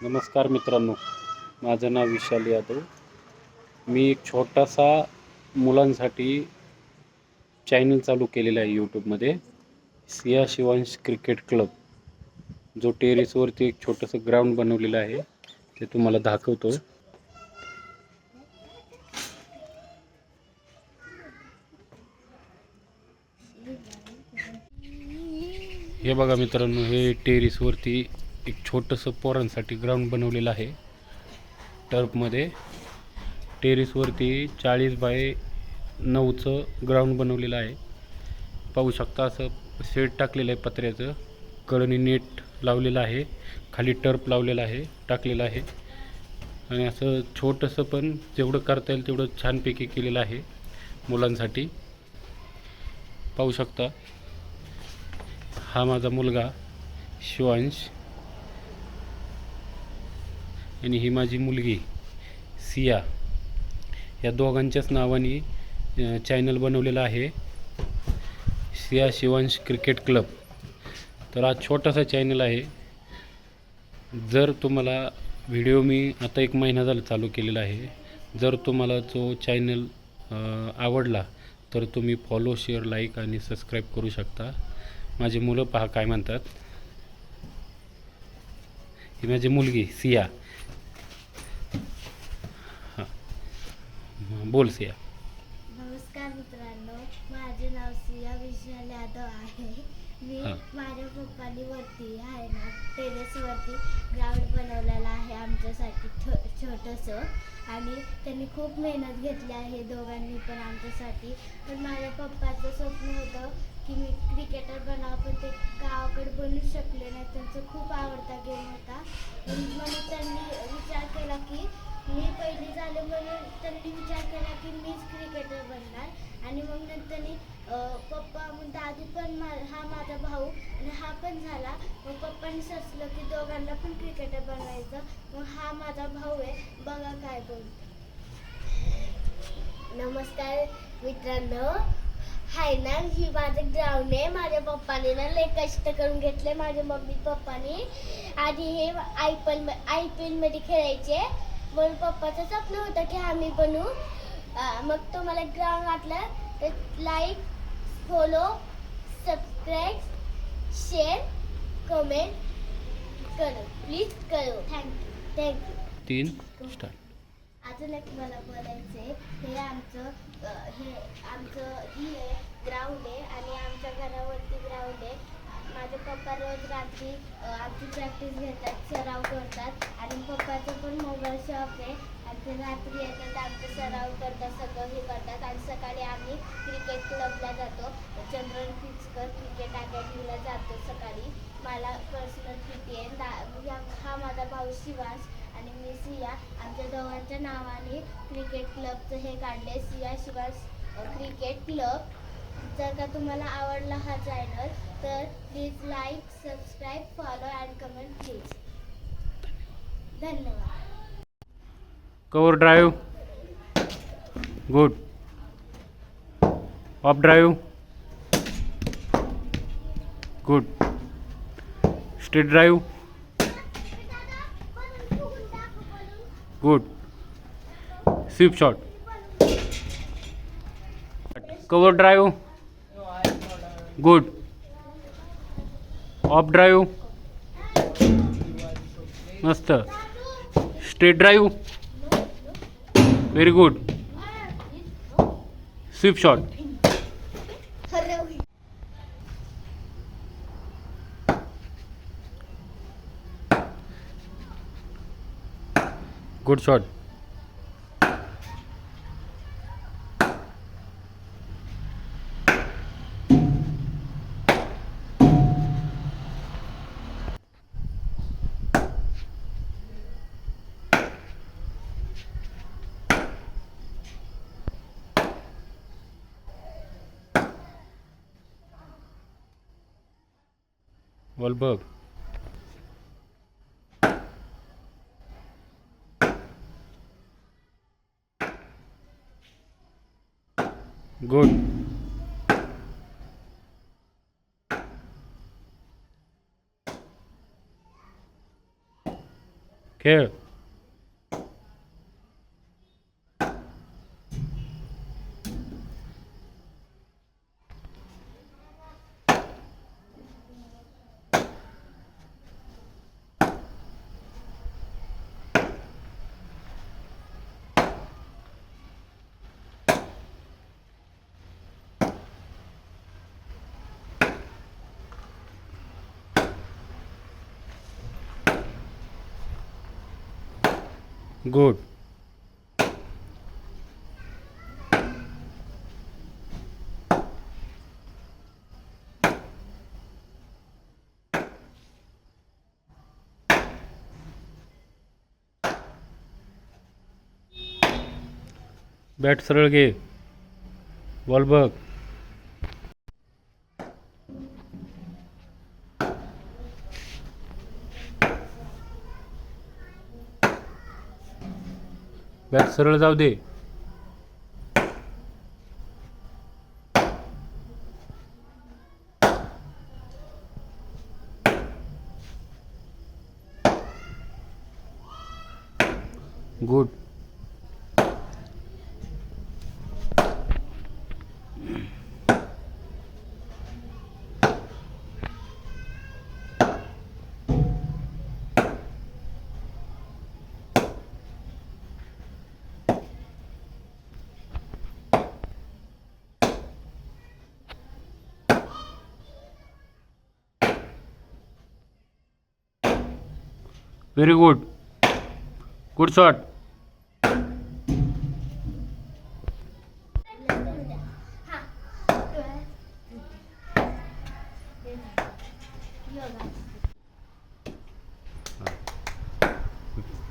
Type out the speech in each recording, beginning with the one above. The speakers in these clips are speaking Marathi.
नमस्कार मित्रांनो, माझं नाव विशाल यादव. मी एक छोटासा मुलांसाठी चॅनल चालू केलेला आहे यूट्यूबमध्ये, सिया शिवांश क्रिकेट क्लब. जो टेरेसवरती एक छोटंसं ग्राउंड बनवलेलं आहे, ते तुम्हाला दाखवतो. हे बघा मित्रांनो, हे टेरेसवरती एक छोटंसं पोरांसाठी ग्राउंड बनवलेलं आहे टर्फमध्ये. टेरेसवरती 40x9चं ग्राउंड बनवलेलं आहे. पाहू शकता, असं शेड टाकलेलं आहे पत्र्याचं, कडनी नेट लावलेलं आहे, खाली टर्फ लावलेला आहे, टाकलेलं आहे. आणि असं छोटंसं पण जेवढं करता येईल तेवढं छानपैकी केलेलं आहे मुलांसाठी. पाहू शकता, हा माझा मुलगा शिवांश आणि ही माझी मुलगी सिया. या दोघांच्याच नावाने चॅनल बनवलेला आहे, सिया शिवांश क्रिकेट क्लब. तर हा छोटासा चॅनल आहे. जर तुम्हाला व्हिडिओ मी आता 1 महिना झाला चालू केलेला आहे, जर तुम्हाला तो चॅनल आवडला तर तुम्ही फॉलो, शेअर, लाईक आणि सबस्क्राईब करू शकता. माझी मुलं पहा काय म्हणतात. ही माझी मुलगी सिया. हां, बोल सिया. नमस्कार मित्रांनो, माझे नाव सिया विशाल यादव आहे. मी माझ्या पप्पांनी वरती आहे ना टेरेसवरती ग्राउंड बनवलेला आहे आमच्यासाठी छोटंसं. आणि त्यांनी खूप मेहनत घेतली आहे दोघांनी पण आमच्यासाठी. पण माझ्या पप्पाचं स्वप्न होतं की मी क्रिकेटर बनावं, पण ते गावाकडे बनू शकले नाही. त्यांचा खूप आवडता गेम होता. म्हणून त्यांनी विचार केला की मी पहिली झाले, म्हणून त्यांनी विचार केला की मीच क्रिकेटर बनणार. आणि मग नंतर पप्पा दादू पण हा माझा भाऊ आणि हा पण झाला. मग पप्पांनी सुचलं की दोघांना पण क्रिकेटर बनवायचं. मग हा माझा भाऊ आहे, बघा काय बोलतो. नमस्कार मित्रांनो, हाय ना, ही माझं ग्राउंड आहे. माझ्या पप्पाने ना लय कष्ट करून घेतले, माझ्या मम्मी पप्पानी. आधी हे IPL मध्ये खेळायचे, म्हणून पप्पाचं स्वप्न होतं की आम्ही बनू. मग तुम्हाला ग्राउंड वाटलं तर like, follow, subscribe, share, comment करो, प्लीज करो. थँक्यू. 3 स्टार्ट. अजून एक मला बोलायचं आहे. हे आमचं ही ग्राउंड आहे आणि आमच्या घरावरती ग्राउंड आहे. माझे पप्पा रोज रात्री आमची प्रॅक्टिस घेतात, सराव करतात. आणि पप्पाचं पण मोबाईल शॉप आहे आणि ते रात्री येतात, आमचा सराव करतात, सगळं हे करतात. आणि सकाळी आम्ही क्रिकेट क्लबला जातो, चंद्रन फिचकर क्रिकेट अकॅडमीला जातो सकाळी. मला पर्सनल PT आहे. हा माझा भाऊ शिवांश आणि मी सिया. आमच्या दोघांच्या नावाने क्रिकेट क्लबचं हे काढले, सिया शिवांश क्रिकेट क्लब. जर का तुम्हाला आवडला हा चॅनल तर please like, subscribe, follow and comment please. धन्यवाद. Cover drive, good. Off drive, good. Straight drive, good. Sweep shot, cover drive, good. Off drive, मस्त. Straight drive, very good. Sweep shot, good shot. Ball बघ. गुड. खेळ. गुड. बॅट सरळ घे. बॉल बघ. बॅट सरळ जाऊ दे. Good. Very good. Good shot.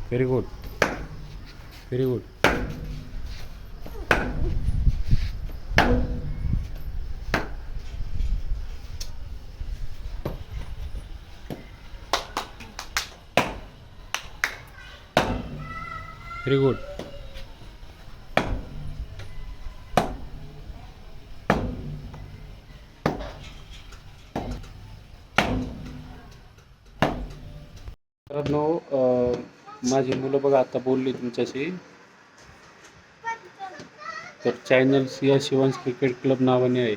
Very good. Very good. Very good. मित्रांनो, माझी मुलं बघा आता बोलली तुमच्याशी. तर channel Siya Shivansh cricket club नावाने आहे.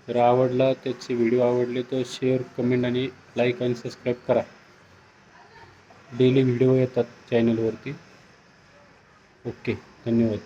जर आवडला, त्याचे व्हिडिओ आवडले तर शेअर, कमेंट आणि लाईक आणि सबस्क्राईब करा. डेली व्हिडिओ येतात चॅनलवरती. ओके, धन्यवाद.